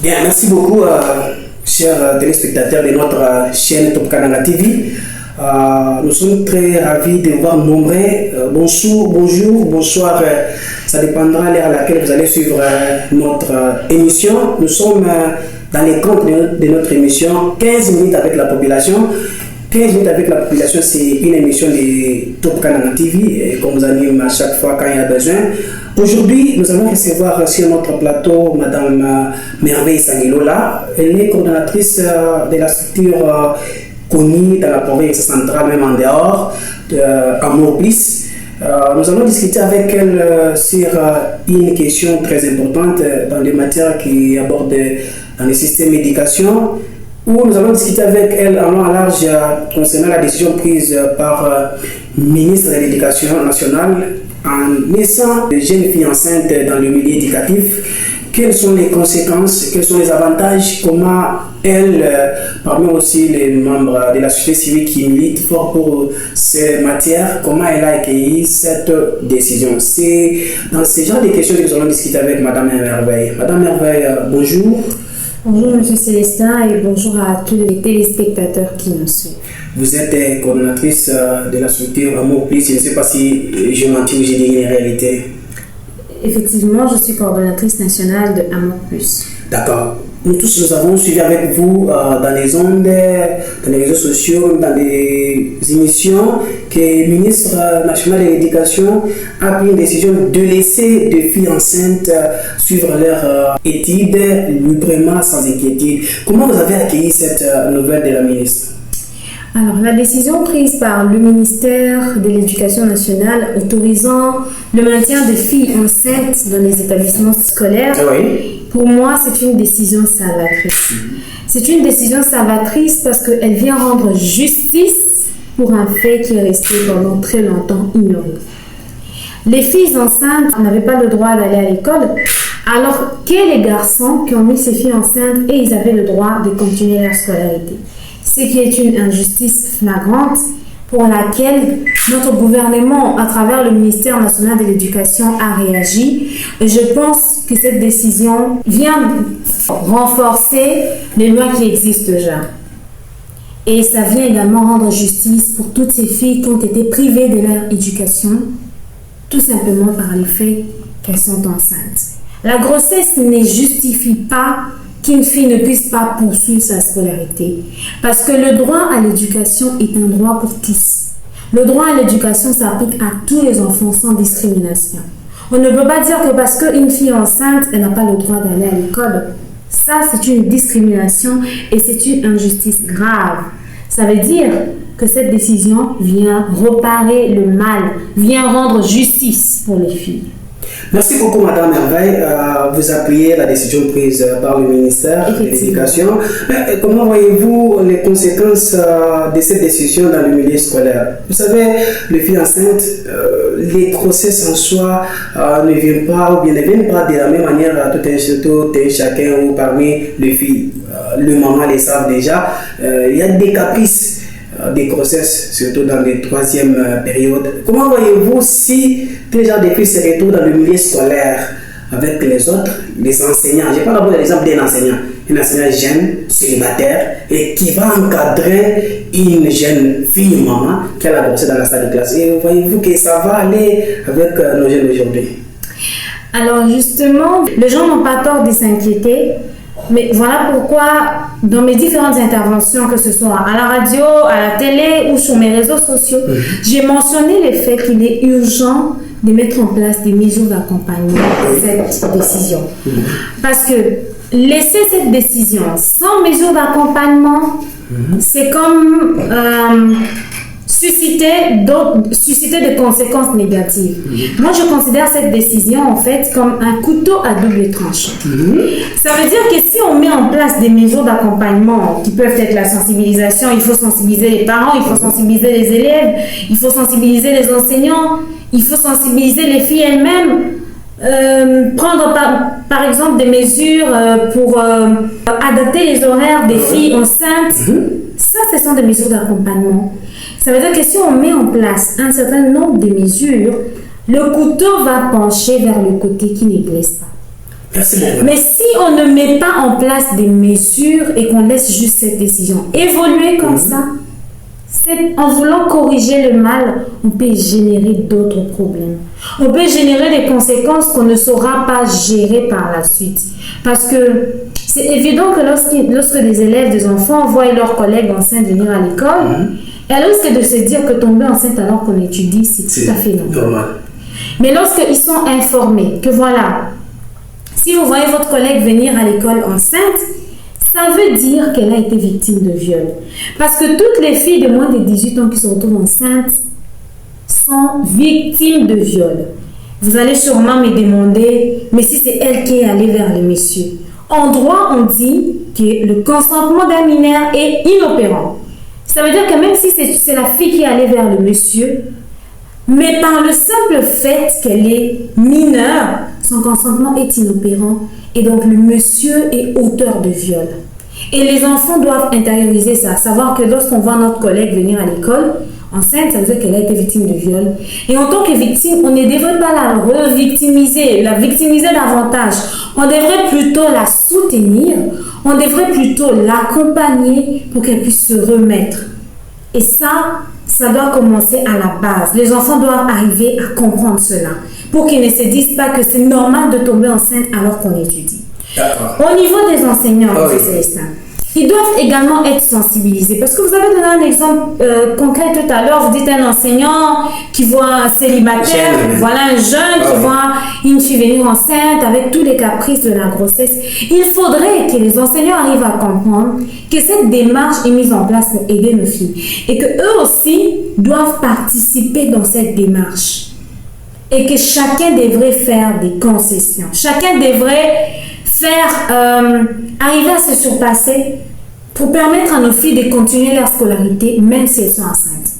Bien, merci beaucoup, chers téléspectateurs de notre chaîne Top Canada TV. Nous sommes très ravis de vous voir nombreux. Bonjour, bonsoir. Ça dépendra de l'heure à laquelle vous allez suivre notre émission. Nous sommes dans les comptes de notre émission 15 minutes avec la population. 15 minutes avec la population, c'est une émission de Top Canada TV qu'on vous anime à chaque fois quand il y a besoin. Aujourd'hui, nous allons recevoir sur notre plateau Madame Merveille Sangilola. Elle est coordonnatrice de la structure connue dans la province centrale, même en dehors, Amour Plus. Nous allons discuter avec elle sur une question très importante dans les matières qui abordent dans le système d'éducation, où nous allons discuter avec elle en long et large concernant la décision prise par le ministre de l'Éducation nationale en laissant les jeunes filles enceintes dans le milieu éducatif. Quelles sont les conséquences, quels sont les avantages, comment elle, parmi aussi les membres de la société civile qui militent fort pour ces matières, comment elle a accueilli cette décision. C'est dans ce genre de questions que nous allons discuter avec Madame Merveille. Madame Merveille, bonjour. Bonjour M. Célestin et bonjour à tous les téléspectateurs qui nous suivent. Vous êtes coordonnatrice de la structure Amour Plus. Je ne sais pas si je mentis ou j'ai dit une réalité. Effectivement, je suis coordonnatrice nationale de Amour Plus. D'accord. Nous tous, nous avons suivi avec vous dans les ondes, dans les réseaux sociaux, dans les émissions, que le ministre national de l'Éducation a pris une décision de laisser des filles enceintes suivre leurs études librement, sans inquiétude. Comment vous avez accueilli cette nouvelle de la ministre? Alors, la décision prise par le ministère de l'Éducation nationale autorisant le maintien de filles enceintes dans les établissements scolaires, pour moi, c'est une décision salvatrice. C'est une décision salvatrice parce qu'elle vient rendre justice pour un fait qui est resté pendant très longtemps ignoré. Les filles enceintes n'avaient pas le droit d'aller à l'école, alors que les garçons qui ont mis ces filles enceintes et ils avaient le droit de continuer leur scolarité. Ce qui est une injustice flagrante pour laquelle notre gouvernement, à travers le ministère national de l'Éducation, a réagi. Et je pense que cette décision vient renforcer les lois qui existent déjà. Et ça vient également rendre justice pour toutes ces filles qui ont été privées de leur éducation, tout simplement par le fait qu'elles sont enceintes. La grossesse ne justifie pas qu'une fille ne puisse pas poursuivre sa scolarité. Parce que le droit à l'éducation est un droit pour tous. Le droit à l'éducation s'applique à tous les enfants sans discrimination. On ne peut pas dire que parce qu'une fille est enceinte, elle n'a pas le droit d'aller à l'école. Ça, c'est une discrimination et c'est une injustice grave. Ça veut dire que cette décision vient réparer le mal, vient rendre justice pour les filles. Merci beaucoup, Madame Merveille. Vous appuyez la décision prise par le ministère de l'Éducation. Comment voyez-vous les conséquences de cette décision dans le milieu scolaire? Vous savez, les filles enceintes, les grossesses en soi ne viennent pas de la même manière à tout un chacun ou parmi les filles. Le maman les savent déjà. Il y a des caprices des grossesses, surtout dans les troisièmes périodes. Comment voyez-vous si déjà des filles se retrouvent dans le milieu scolaire avec les autres, les enseignants? Je prends d'abord l'exemple d'un enseignant jeune, célibataire, et qui va encadrer une jeune fille maman qui a la grossesse dans la salle de classe. Et voyez-vous que ça va aller avec nos jeunes aujourd'hui? Alors justement, les gens n'ont pas tort de s'inquiéter. Mais voilà pourquoi, dans mes différentes interventions, que ce soit à la radio, à la télé ou sur mes réseaux sociaux, j'ai mentionné le fait qu'il est urgent de mettre en place des mesures d'accompagnement de cette décision. Parce que laisser cette décision sans mesures d'accompagnement, c'est comme susciter des conséquences négatives. Moi, je considère cette décision, en fait, comme un couteau à double tranchant. Ça veut dire que si on met en place des mesures d'accompagnement qui peuvent être la sensibilisation, il faut sensibiliser les parents, il faut sensibiliser les élèves, il faut sensibiliser les enseignants, il faut sensibiliser les filles elles-mêmes, prendre par exemple des mesures pour adapter les horaires des filles enceintes. Ça, ce sont des mesures d'accompagnement. Ça veut dire que si on met en place un certain nombre de mesures, le couteau va pencher vers le côté qui ne blesse pas. Mais si on ne met pas en place des mesures et qu'on laisse juste cette décision évoluer comme ça, en voulant corriger le mal, on peut générer d'autres problèmes. On peut générer des conséquences qu'on ne saura pas gérer par la suite. Parce que c'est évident que lorsque des élèves, des enfants voient leurs collègues enceintes venir à l'école, elle risque de se dire que tomber enceinte alors qu'on étudie, c'est tout à fait normal. Mais lorsqu'ils sont informés que voilà, si vous voyez votre collègue venir à l'école enceinte, ça veut dire qu'elle a été victime de viol. Parce que toutes les filles de moins de 18 ans qui se retrouvent enceintes sont victimes de viol. Vous allez sûrement me demander, mais si c'est elle qui est allée vers les messieurs. En droit, on dit que le consentement d'un mineur est inopérant. Ça veut dire que même si c'est la fille qui est allée vers le monsieur, mais par le simple fait qu'elle est mineure, son consentement est inopérant et donc le monsieur est auteur de viol. Et les enfants doivent intérioriser ça, savoir que lorsqu'on voit notre collègue venir à l'école enceinte, ça veut dire qu'elle a été victime de viol. Et en tant que victime, on ne devrait pas la revictimiser, la victimiser davantage. On devrait plutôt la soutenir, on devrait plutôt l'accompagner pour qu'elle puisse se remettre. Et ça doit commencer à la base. Les enfants doivent arriver à comprendre cela pour qu'ils ne se disent pas que c'est normal de tomber enceinte alors qu'on étudie. Au niveau des enseignants, ils doivent également être sensibilisés. Parce que vous avez donné un exemple concret tout à l'heure. Vous dites un enseignant qui voit un célibataire, voilà un jeune qui voit une fille venir enceinte avec tous les caprices de la grossesse. Il faudrait que les enseignants arrivent à comprendre que cette démarche est mise en place pour aider nos filles. Et qu'eux aussi doivent participer dans cette démarche. Et que chacun devrait faire des concessions. Chacun devrait arriver à se surpasser pour permettre à nos filles de continuer leur scolarité même si elles sont enceintes.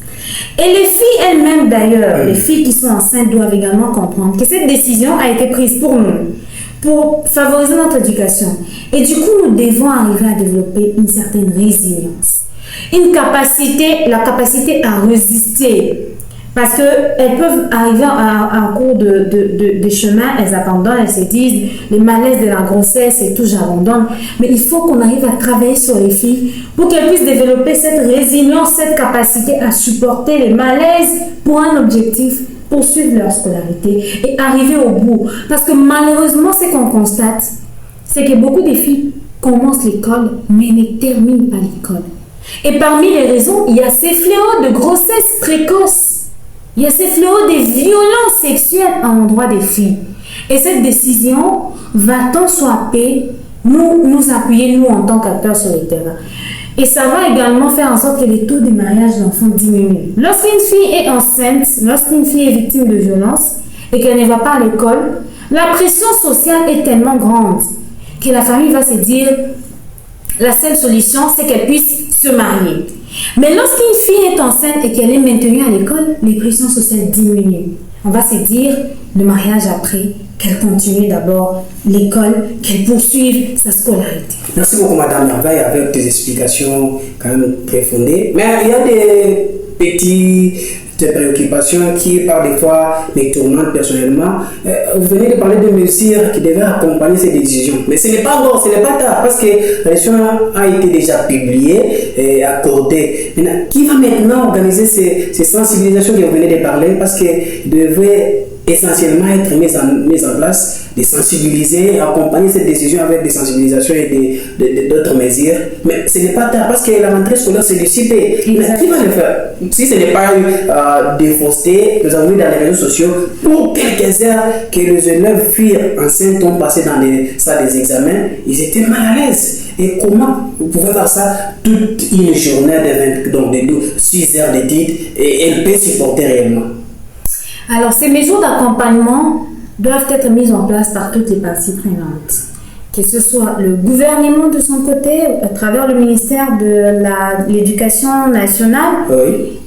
Et les filles elles-mêmes d'ailleurs, les filles qui sont enceintes doivent également comprendre que cette décision a été prise pour nous, pour favoriser notre éducation. Et du coup, nous devons arriver à développer une certaine résilience, la capacité à résister. Parce qu'elles peuvent arriver à un cours de chemin, elles abandonnent, elles se disent les malaises de la grossesse et tout, j'abandonne. Mais il faut qu'on arrive à travailler sur les filles pour qu'elles puissent développer cette résilience, cette capacité à supporter les malaises pour un objectif, poursuivre leur scolarité et arriver au bout. Parce que malheureusement, ce qu'on constate, c'est que beaucoup de filles commencent l'école mais ne terminent pas l'école. Et parmi les raisons, il y a ces fléaux de grossesse précoce. Il y a ces fléaux des violences sexuelles à l'endroit des filles. Et cette décision va-t-on swapper, nous appuyer, nous, en tant qu'acteurs sur le terrain. Et ça va également faire en sorte que les taux de mariage d'enfants diminuent. Lorsqu'une fille est enceinte, lorsqu'une fille est victime de violence et qu'elle ne va pas à l'école, la pression sociale est tellement grande que la famille va se dire la seule solution, c'est qu'elle puisse se marier. Mais lorsqu'une fille est enceinte et qu'elle est maintenue à l'école, les pressions sociales diminuent. On va se dire, le mariage après, qu'elle continue d'abord l'école, qu'elle poursuive sa scolarité. Merci beaucoup, Madame Narvaille, avec tes explications quand même très fondées. Mais il y a des petites préoccupations qui, par des fois, me tourmentent personnellement. Vous venez de parler de mesures qui devaient accompagner ces décisions. Mais ce n'est pas bon, ce n'est pas tard, parce que la décision a été déjà publiée et accordée. Maintenant, qui va maintenant organiser ces sensibilisations que vous venez de parler, parce qu'elles devraient essentiellement être mises en place, de sensibiliser, accompagner cette décision avec des sensibilisations et d'autres mesures. Mais ce n'est pas tard parce que la rentrée scolaire s'est dissipée. Mais qui va le faire? Si ce n'est pas défausté, nous avons vu dans les réseaux sociaux, pour quelques heures que les élèves filles enceintes ont passé dans les salles des examens, ils étaient mal à l'aise. Et comment vous pouvez faire ça toute une journée de 6 heures d'études et elle peut supporter réellement? Alors, ces mesures d'accompagnement doivent être mises en place par toutes les parties prenantes. Que ce soit le gouvernement de son côté, à travers le ministère de l'Éducation nationale,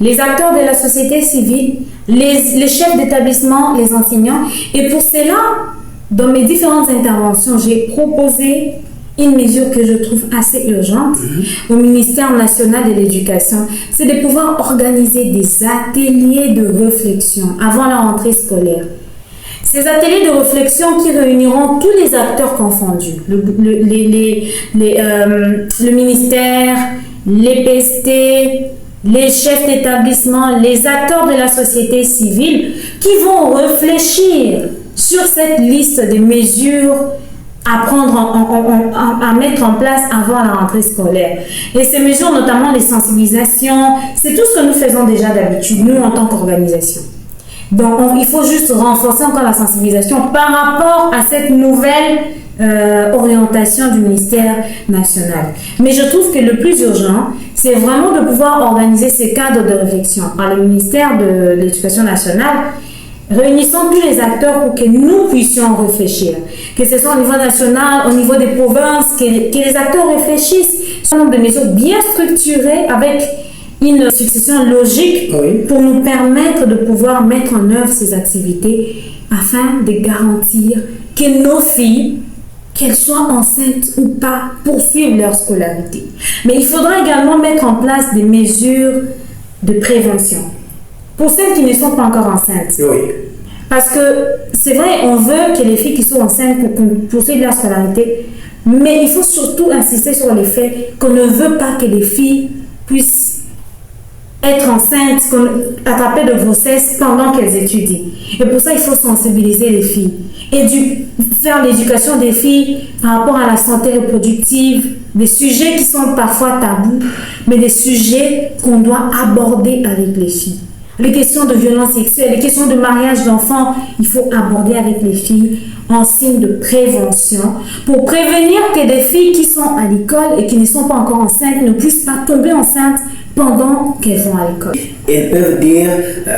les acteurs de la société civile, les chefs d'établissement, les enseignants. Et pour cela, dans mes différentes interventions, j'ai proposé une mesure que je trouve assez urgente au ministère national de l'éducation, c'est de pouvoir organiser des ateliers de réflexion avant la rentrée scolaire. Ces ateliers de réflexion qui réuniront tous les acteurs confondus, le ministère, les PST, les chefs d'établissement, les acteurs de la société civile qui vont réfléchir sur cette liste de mesures à prendre, à mettre en place avant la rentrée scolaire. Et ces mesures, notamment les sensibilisations, c'est tout ce que nous faisons déjà d'habitude, nous en tant qu'organisation. Donc, il faut juste renforcer encore la sensibilisation par rapport à cette nouvelle orientation du ministère national. Mais je trouve que le plus urgent, c'est vraiment de pouvoir organiser ces cadres de réflexion par le ministère de l'Éducation nationale. Réunissons tous les acteurs pour que nous puissions réfléchir, que ce soit au niveau national, au niveau des provinces, que les acteurs réfléchissent sur un nombre de mesures bien structurées avec une succession logique pour nous permettre de pouvoir mettre en œuvre ces activités afin de garantir que nos filles, qu'elles soient enceintes ou pas, poursuivent leur scolarité. Mais il faudra également mettre en place des mesures de prévention pour celles qui ne sont pas encore enceintes. Parce que c'est vrai, on veut que les filles qui sont enceintes poursuivent leur scolarité, mais il faut surtout insister sur le fait qu'on ne veut pas que les filles puissent être enceintes, attraper de grossesse pendant qu'elles étudient. Et pour ça, il faut sensibiliser les filles. Et faire l'éducation des filles par rapport à la santé reproductive, des sujets qui sont parfois tabous, mais des sujets qu'on doit aborder avec les filles. Les questions de violence sexuelle, les questions de mariage d'enfants, il faut aborder avec les filles en signe de prévention pour prévenir que des filles qui sont à l'école et qui ne sont pas encore enceintes ne puissent pas tomber enceintes pendant qu'elles vont à l'école. Elles peuvent dire,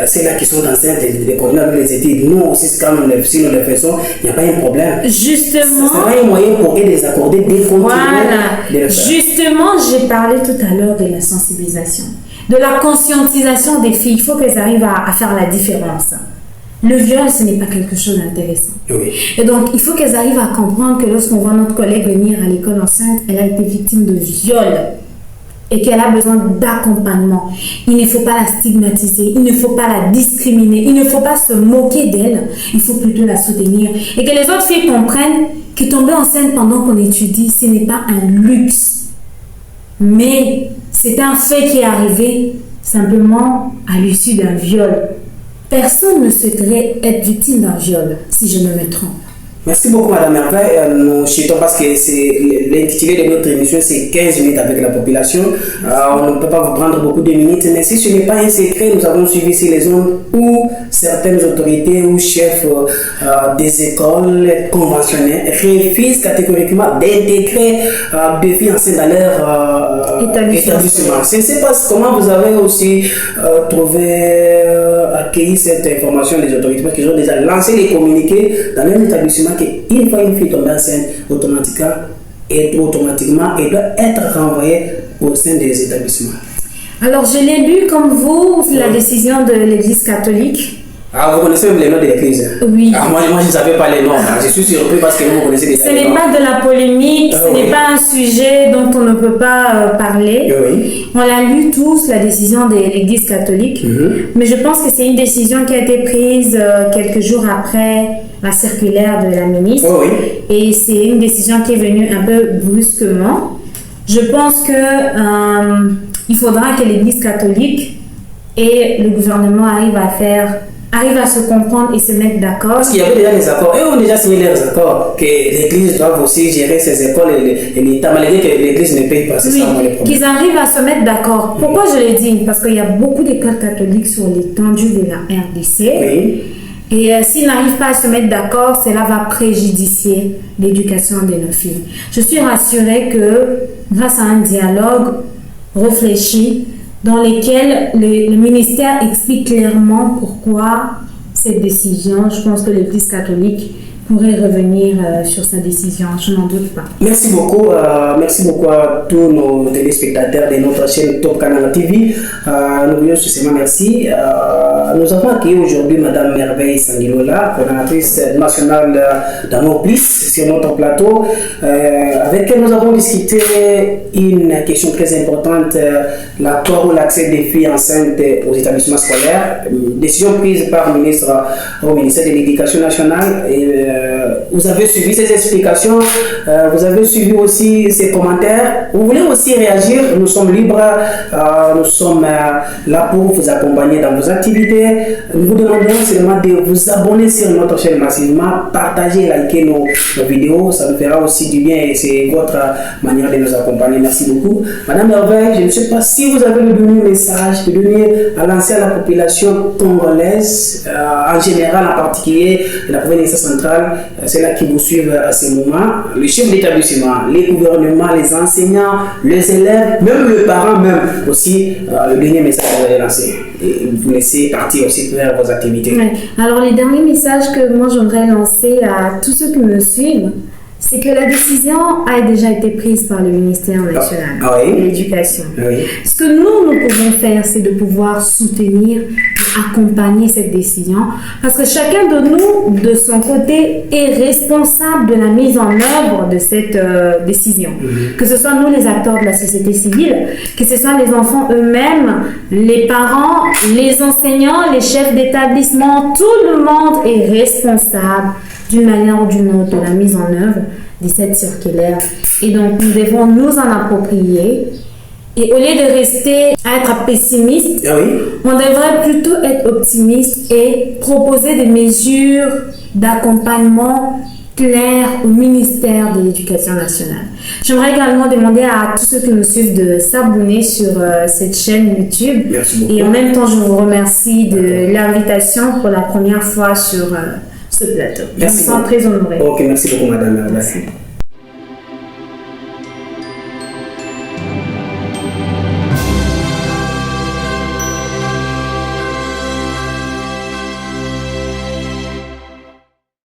c'est là qui sont enceintes, les coordinateurs les études, nous aussi, si nous le faisons, il n'y a pas un problème. Justement. Ça sera un moyen pour eux de les accorder, de continuer. Voilà. Justement, j'ai parlé tout à l'heure de la sensibilisation, de la conscientisation des filles. Il faut qu'elles arrivent à faire la différence. Le viol, ce n'est pas quelque chose d'intéressant. Et donc, il faut qu'elles arrivent à comprendre que lorsqu'on voit notre collègue venir à l'école enceinte, elle a été victime de viol et qu'elle a besoin d'accompagnement. Il ne faut pas la stigmatiser, il ne faut pas la discriminer, il ne faut pas se moquer d'elle, il faut plutôt la soutenir. Et que les autres filles comprennent que tomber enceinte pendant qu'on étudie, ce n'est pas un luxe, mais c'est un fait qui est arrivé simplement à l'issue d'un viol. Personne ne souhaiterait être victime d'un viol, si je ne me trompe. Merci beaucoup, Madame Hervé. Nous chutons parce que l'intitulé de notre émission, c'est 15 minutes avec la population. On ne peut pas vous prendre beaucoup de minutes, mais si ce n'est pas un secret, nous avons suivi ici les zones où certaines autorités ou chefs des écoles conventionnelles refusent catégoriquement d'intégrer des filles enceintes dans leur établissement. Je ne sais pas comment vous avez aussi accueilli cette information des autorités, parce qu'ils ont déjà lancé les communiqués dans leur établissement qu'une fois une fille tombée enceinte, automatiquement, elle doit être renvoyée au sein des établissements. Alors, je l'ai lu comme vous, la décision de l'Église catholique. Ah, vous connaissez même les noms de l'Église? Oui. Ah, moi, je ne savais pas les noms. Je suis surpris parce que vous connaissez déjà les noms. Ce n'est pas de la polémique, ce n'est pas un sujet dont on ne peut pas parler. Oui. On l'a lu tous, la décision de l'Église catholique. Mais je pense que c'est une décision qui a été prise quelques jours après la circulaire de la ministre. Et c'est une décision qui est venue un peu brusquement. Je pense que il faudra que l'Église catholique et le gouvernement arrivent à se comprendre et se mettre d'accord. Parce qu'il y avait déjà des accords. Eux ont déjà signé leurs accords que l'Église doit aussi gérer ses écoles et l'État, malgré que l'Église ne paye pas. C'est ça, moi, le problème. Qu'ils arrivent à se mettre d'accord. Pourquoi je le dis? Parce qu'il y a beaucoup d'écoles catholiques sur l'étendue de la RDC. Et s'ils n'arrivent pas à se mettre d'accord, cela va préjudicier l'éducation de nos filles. Je suis rassurée que grâce à un dialogue réfléchi, dans lesquels le ministère explique clairement pourquoi cette décision, je pense que l'Église catholique pourrait revenir sur sa décision, je n'en doute pas. Merci beaucoup à tous nos téléspectateurs de notre chaîne Top Canal TV. Nous voulons spécialement merci. Nous avons accueilli aujourd'hui Madame Merveille Sanguinola, coordonnatrice nationale d'Anoplis sur notre plateau. Avec elle, nous avons discuté une question très importante, l'accord ou l'accès des filles enceintes aux établissements scolaires. Décision prise par le ministère de l'Éducation nationale. Et, vous avez suivi ces explications, vous avez suivi aussi ces commentaires. Vous voulez aussi réagir, nous sommes libres, nous sommes là pour vous accompagner dans vos activités. Nous vous demandons seulement de vous abonner sur notre chaîne massivement, partager, liker nos vidéos, ça nous fera aussi du bien et c'est votre manière de nous accompagner. Merci beaucoup. Madame Merveille, je ne sais pas si vous avez le dernier message, le dernier à lancer à la population congolaise, en général, en particulier la province centrale, c'est là qui vous suivent à ce moment, le chef d'établissement, les gouvernements, les enseignants, les élèves, même les parents, même aussi, le dernier message que vous allez lancer. Et vous laissez partir aussi vers vos activités. Ouais. Alors, les derniers messages que moi j'aimerais lancer à tous ceux qui me suivent, c'est que la décision a déjà été prise par le ministère national de l'Éducation. Oui. Ce que nous pouvons faire, c'est de pouvoir soutenir et accompagner cette décision, parce que chacun de nous, de son côté, est responsable de la mise en œuvre de cette décision. Que ce soit nous, les acteurs de la société civile, que ce soit les enfants eux-mêmes, les parents, les enseignants, les chefs d'établissement, tout le monde est responsable d'une manière ou d'une autre de la mise en œuvre de cette circulaire. Et donc, nous devons nous en approprier. Et au lieu de rester à être pessimiste, on devrait plutôt être optimiste et proposer des mesures d'accompagnement claires au ministère de l'Éducation nationale. J'aimerais également demander à tous ceux qui nous suivent de s'abonner sur cette chaîne YouTube. Merci beaucoup. Et en même temps, je vous remercie de l'invitation pour la première fois sur ce plateau. Merci. Je me sens très honorée. Ok, merci beaucoup, Madame. Merci.